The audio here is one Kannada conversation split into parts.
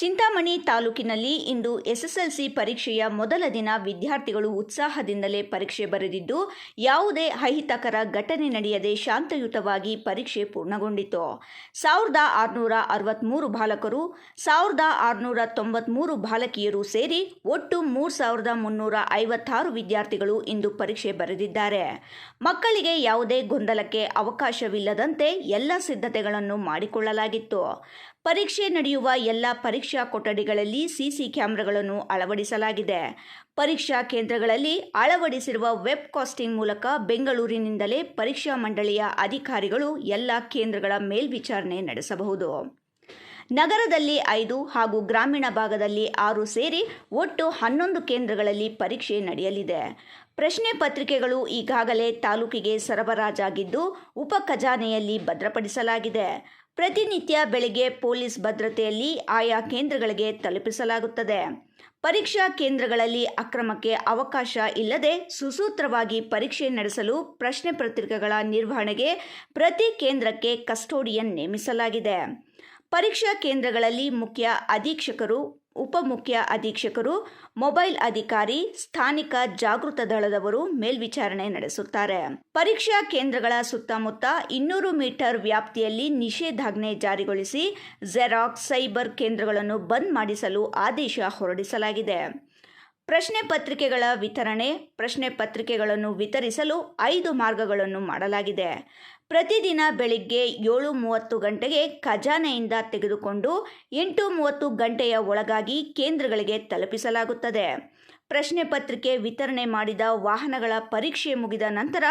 ಚಿಂತಾಮಣಿ ತಾಲೂಕಿನಲ್ಲಿ ಇಂದು ಎಸ್ಎಸ್ಎಲ್ಸಿ ಪರೀಕ್ಷೆಯ ಮೊದಲ ದಿನ ವಿದ್ಯಾರ್ಥಿಗಳು ಉತ್ಸಾಹದಿಂದಲೇ ಪರೀಕ್ಷೆ ಬರೆದಿದ್ದು, ಯಾವುದೇ ಅಹಿತಕರ ಘಟನೆ ನಡೆಯದೆ ಶಾಂತಯುತವಾಗಿ ಪರೀಕ್ಷೆ ಪೂರ್ಣಗೊಂಡಿತು. 1663 ಬಾಲಕರು, 1693 ಬಾಲಕಿಯರು ಸೇರಿ ಒಟ್ಟು 3356 ವಿದ್ಯಾರ್ಥಿಗಳು ಇಂದು ಪರೀಕ್ಷೆ ಬರೆದಿದ್ದಾರೆ. ಮಕ್ಕಳಿಗೆ ಯಾವುದೇ ಗೊಂದಲಕ್ಕೆ ಅವಕಾಶವಿಲ್ಲದಂತೆ ಎಲ್ಲ ಸಿದ್ಧತೆಗಳನ್ನು ಮಾಡಿಕೊಳ್ಳಲಾಗಿತ್ತು. ಪರೀಕ್ಷೆ ನಡೆಯುವ ಎಲ್ಲ ಪರೀಕ್ಷಾ ಕೊಠಡಿಗಳಲ್ಲಿ ಸಿಸಿ ಕ್ಯಾಮೆರಾಗಳನ್ನು ಅಳವಡಿಸಲಾಗಿದೆ. ಪರೀಕ್ಷಾ ಕೇಂದ್ರಗಳಲ್ಲಿ ಅಳವಡಿಸಿರುವ ವೆಬ್ ಕಾಸ್ಟಿಂಗ್ ಮೂಲಕ ಬೆಂಗಳೂರಿನಿಂದಲೇ ಪರೀಕ್ಷಾ ಮಂಡಳಿಯ ಅಧಿಕಾರಿಗಳು ಎಲ್ಲ ಕೇಂದ್ರಗಳ ಮೇಲ್ವಿಚಾರಣೆ ನಡೆಸಬಹುದು. ನಗರದಲ್ಲಿ 5 ಹಾಗೂ ಗ್ರಾಮೀಣ ಭಾಗದಲ್ಲಿ 6 ಸೇರಿ ಒಟ್ಟು 11 ಕೇಂದ್ರಗಳಲ್ಲಿ ಪರೀಕ್ಷೆ ನಡೆಯಲಿದೆ. ಪ್ರಶ್ನೆ ಪತ್ರಿಕೆಗಳು ಈಗಾಗಲೇ ತಾಲೂಕಿಗೆ ಸರಬರಾಜಾಗಿದ್ದು, ಉಪ ಖಜಾನೆಯಲ್ಲಿ ಭದ್ರಪಡಿಸಲಾಗಿದೆ. ಪ್ರತಿನಿತ್ಯ ಬೆಳಗ್ಗೆ ಪೊಲೀಸ್ ಭದ್ರತೆಯಲ್ಲಿ ಆಯಾ ಕೇಂದ್ರಗಳಿಗೆ ತಲುಪಿಸಲಾಗುತ್ತದೆ. ಪರೀಕ್ಷಾ ಕೇಂದ್ರಗಳಲ್ಲಿ ಅಕ್ರಮಕ್ಕೆ ಅವಕಾಶ ಇಲ್ಲದೆ ಸುಸೂತ್ರವಾಗಿ ಪರೀಕ್ಷೆ ನಡೆಸಲು ಪ್ರಶ್ನೆ ಪತ್ರಿಕೆಗಳ ನಿರ್ವಹಣೆಗೆ ಪ್ರತಿ ಕೇಂದ್ರಕ್ಕೆ ಕಸ್ಟೋಡಿಯನ್ ನೇಮಿಸಲಾಗಿದೆ. ಪರೀಕ್ಷಾ ಕೇಂದ್ರಗಳಲ್ಲಿ ಮುಖ್ಯ ಅಧೀಕ್ಷಕರು, ಉಪಮುಖ್ಯ ಅಧೀಕ್ಷಕರು, ಮೊಬೈಲ್ ಅಧಿಕಾರಿ, ಸ್ಥಾನಿಕ ಜಾಗೃತ ದಳದವರು ಮೇಲ್ವಿಚಾರಣೆ ನಡೆಸುತ್ತಾರೆ. ಪರೀಕ್ಷಾ ಕೇಂದ್ರಗಳ ಸುತ್ತಮುತ್ತ 200 ಮೀಟರ್ ವ್ಯಾಪ್ತಿಯಲ್ಲಿ ನಿಷೇಧಾಜ್ಞೆ ಜಾರಿಗೊಳಿಸಿ ಜೆರಾಕ್ಸ್, ಸೈಬರ್ ಕೇಂದ್ರಗಳನ್ನು ಬಂದ್ ಮಾಡಿಸಲು ಆದೇಶ ಹೊರಡಿಸಲಾಗಿದೆ. ಪ್ರಶ್ನೆ ಪತ್ರಿಕೆಗಳ ವಿತರಣೆ. ಪ್ರಶ್ನೆ ಪತ್ರಿಕೆಗಳನ್ನು ವಿತರಿಸಲು 5 ಮಾರ್ಗಗಳನ್ನು ಮಾಡಲಾಗಿದೆ. ಪ್ರತಿದಿನ ಬೆಳಿಗ್ಗೆ 7:30 ಗಂಟೆಗೆ ಖಜಾನೆಯಿಂದ ತೆಗೆದುಕೊಂಡು 8:30 ಗಂಟೆಯ ಒಳಗಾಗಿ ಕೇಂದ್ರಗಳಿಗೆ ತಲುಪಿಸಲಾಗುತ್ತದೆ. ಪ್ರಶ್ನೆ ಪತ್ರಿಕೆ ವಿತರಣೆ ಮಾಡಿದ ವಾಹನಗಳ ಪರೀಕ್ಷೆ ಮುಗಿದ ನಂತರ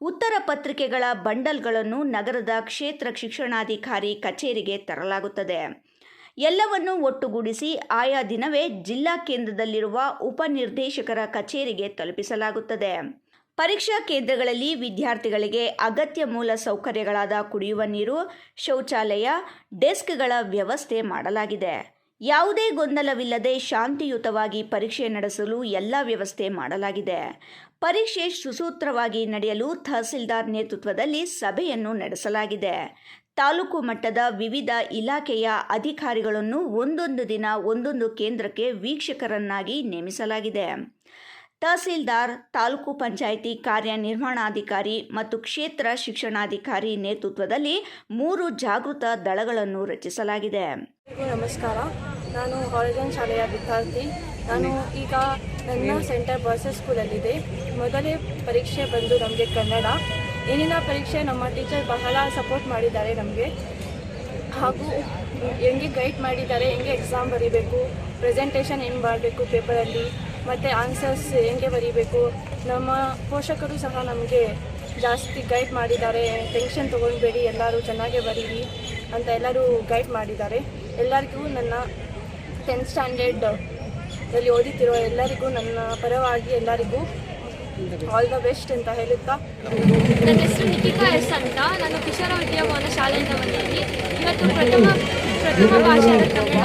ಉತ್ತರ ಪತ್ರಿಕೆಗಳ ಬಂಡಲ್ಗಳನ್ನು ನಗರದ ಕ್ಷೇತ್ರ ಶಿಕ್ಷಣಾಧಿಕಾರಿ ಕಚೇರಿಗೆ ತರಲಾಗುತ್ತದೆ. ಎಲ್ಲವನ್ನೂ ಒಟ್ಟುಗೂಡಿಸಿ ಆಯಾ ದಿನವೇ ಜಿಲ್ಲಾ ಕೇಂದ್ರದಲ್ಲಿರುವ ಉಪನಿರ್ದೇಶಕರ ಕಚೇರಿಗೆ ತಲುಪಿಸಲಾಗುತ್ತದೆ. ಪರೀಕ್ಷಾ ಕೇಂದ್ರಗಳಲ್ಲಿ ವಿದ್ಯಾರ್ಥಿಗಳಿಗೆ ಅಗತ್ಯ ಮೂಲ ಸೌಕರ್ಯಗಳಾದ ಕುಡಿಯುವ ನೀರು, ಶೌಚಾಲಯ, ಡೆಸ್ಕ್ಗಳ ವ್ಯವಸ್ಥೆ ಮಾಡಲಾಗಿದೆ. ಯಾವುದೇ ಗೊಂದಲವಿಲ್ಲದೆ ಶಾಂತಿಯುತವಾಗಿ ಪರೀಕ್ಷೆ ನಡೆಸಲು ಎಲ್ಲ ವ್ಯವಸ್ಥೆ ಮಾಡಲಾಗಿದೆ. ಪರೀಕ್ಷೆ ಸುಸೂತ್ರವಾಗಿ ನಡೆಯಲು ತಹಸೀಲ್ದಾರ್ ನೇತೃತ್ವದಲ್ಲಿ ಸಭೆಯನ್ನು ನಡೆಸಲಾಗಿದೆ. ತಾಲೂಕು ಮಟ್ಟದ ವಿವಿಧ ಇಲಾಖೆಯ ಅಧಿಕಾರಿಗಳನ್ನು ಒಂದೊಂದು ದಿನ ಒಂದೊಂದು ಕೇಂದ್ರಕ್ಕೆ ವೀಕ್ಷಕರನ್ನಾಗಿ ನೇಮಿಸಲಾಗಿದೆ. ತಹಸೀಲ್ದಾರ್, ತಾಲೂಕು ಪಂಚಾಯಿತಿ ಕಾರ್ಯನಿರ್ವಹಣಾಧಿಕಾರಿ ಮತ್ತು ಕ್ಷೇತ್ರ ಶಿಕ್ಷಣಾಧಿಕಾರಿ ನೇತೃತ್ವದಲ್ಲಿ 3 ಜಾಗೃತ ದಳಗಳನ್ನು ರಚಿಸಲಾಗಿದೆ. ನಮಸ್ಕಾರ, ನಾನು ಹಾರಿಜಾನ್ ಶಾಲೆಯ ವಿದ್ಯಾರ್ಥಿ. ನಾನು ಈಗ ನನ್ನ ಸೆಂಟರ್ ಬಾಯ್ಸಸ್ ಸ್ಕೂಲಲ್ಲಿದೆ. ಮೊದಲೇ ಪರೀಕ್ಷೆ ಬಂದು ನಮಗೆ ಕನ್ನಡ. ಏನಿನ ಪರೀಕ್ಷೆ ನಮ್ಮ ಟೀಚರ್ ಬಹಳ ಸಪೋರ್ಟ್ ಮಾಡಿದ್ದಾರೆ ನಮಗೆ, ಹಾಗೂ ಹೆಂಗೆ ಗೈಡ್ ಮಾಡಿದ್ದಾರೆ, ಹೆಂಗೆ ಎಕ್ಸಾಮ್ ಬರೀಬೇಕು, ಪ್ರೆಸೆಂಟೇಷನ್ ಹೆಂಗೆ ಮಾಡಬೇಕು ಪೇಪರಲ್ಲಿ, ಮತ್ತು ಆನ್ಸರ್ಸ್ ಹೆಂಗೆ ಬರೀಬೇಕು. ನಮ್ಮ ಪೋಷಕರು ಸಹ ನಮಗೆ ಜಾಸ್ತಿ ಗೈಡ್ ಮಾಡಿದ್ದಾರೆ. ಟೆನ್ಷನ್ ತೊಗೊಳ್ಬೇಡಿ, ಎಲ್ಲರೂ ಚೆನ್ನಾಗೇ ಬರೀರಿ ಅಂತ ಎಲ್ಲರೂ ಗೈಡ್ ಮಾಡಿದ್ದಾರೆ. ಎಲ್ಲರಿಗೂ ನನ್ನ 10th ಸ್ಟ್ಯಾಂಡರ್ಡಲ್ಲಿ ಓದುತ್ತಿರುವ ಎಲ್ಲರಿಗೂ ನನ್ನ ಪರವಾಗಿ ಎಲ್ಲರಿಗೂ ಆಲ್ ದ ಬೆಸ್ಟ್ ಅಂತ ಹೇಳುತ್ತಾ, ನನ್ನ ಹೆಸರು ನಿಖಿತಾ ಎಸ್ ಅಂತ. ನಾನು ಕಿಶೋರ ವಿದ್ಯಾಭವನ ಶಾಲೆಯಿಂದ ಬಂದಿದ್ದೀನಿ. ಇವತ್ತು ಪ್ರಥಮ ಭಾಷೆ ಕನ್ನಡ.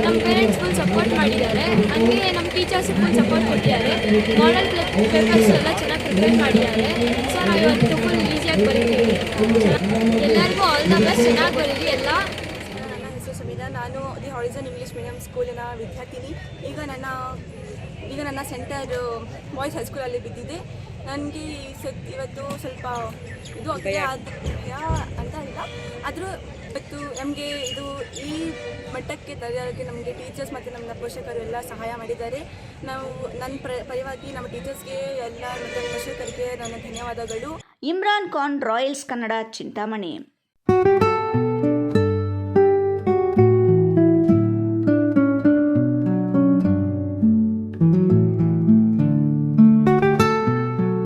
ನಮ್ಮ ಪೇರೆಂಟ್ಸ್ ಫುಲ್ ಸಪೋರ್ಟ್ ಮಾಡಿದ್ದಾರೆ, ಹಂಗೆ ನಮ್ಮ ಟೀಚರ್ಸ್ ಫುಲ್ ಸಪೋರ್ಟ್ ಕೊಟ್ಟಿದ್ದಾರೆ. ಮಾಡೆಲ್ ಪೇಪರ್ಸ್ ಎಲ್ಲ ಚೆನ್ನಾಗಿ ಪ್ರಿಪೇರ್ ಮಾಡಿದ್ದಾರೆ. ಸೊ ನಾವು ಇವತ್ತು ಫುಲ್ ಈಸಿಯಾಗಿ ಬರೀತೀವಿ. ಎಲ್ಲರಿಗೂ ಆಲ್ ದ ಬೆಸ್ಟ್, ಚೆನ್ನಾಗಿ ಬರೀರಿ ಎಲ್ಲ. ನನ್ನ ಹೆಸರು ಸುಮಿತಾ. ನಾನು ದಿ ಹಾರಿಜಾನ್ ಇಂಗ್ಲೀಷ್ ಮೀಡಿಯಂ ಸ್ಕೂಲಿನ ವಿದ್ಯಾರ್ಥಿನಿ. ಈಗ ನನ್ನ ಸೆಂಟರ್ ಬಾಯ್ಸ್ ಹೈಸ್ಕೂಲಲ್ಲಿ ಬಿದ್ದಿದೆ. ನನಗೆ ಇವತ್ತು ಸ್ವಲ್ಪ ಇದು ಆಗಿದೆ ಅಂತ ಇಲ್ಲ, ಆದರೂ ಇವತ್ತು ನಮಗೆ ಈ ಮಟ್ಟಕ್ಕೆ ತರೋದಕ್ಕೆ ನಮಗೆ ಟೀಚರ್ಸ್ ಮತ್ತು ನಮ್ಮ ಪೋಷಕರು ಎಲ್ಲ ಸಹಾಯ ಮಾಡಿದ್ದಾರೆ. ನನ್ನ ಪರವಾಗಿ ನಮ್ಮ ಟೀಚರ್ಸ್ಗೆ ಎಲ್ಲ ಮತ್ತು ಪೋಷಕರಿಗೆ ನನ್ನ ಧನ್ಯವಾದಗಳು. ಇಮ್ರಾನ್ ಖಾನ್, ರಾಯಲ್ಸ್ ಕನ್ನಡ, ಚಿಂತಾಮಣಿ.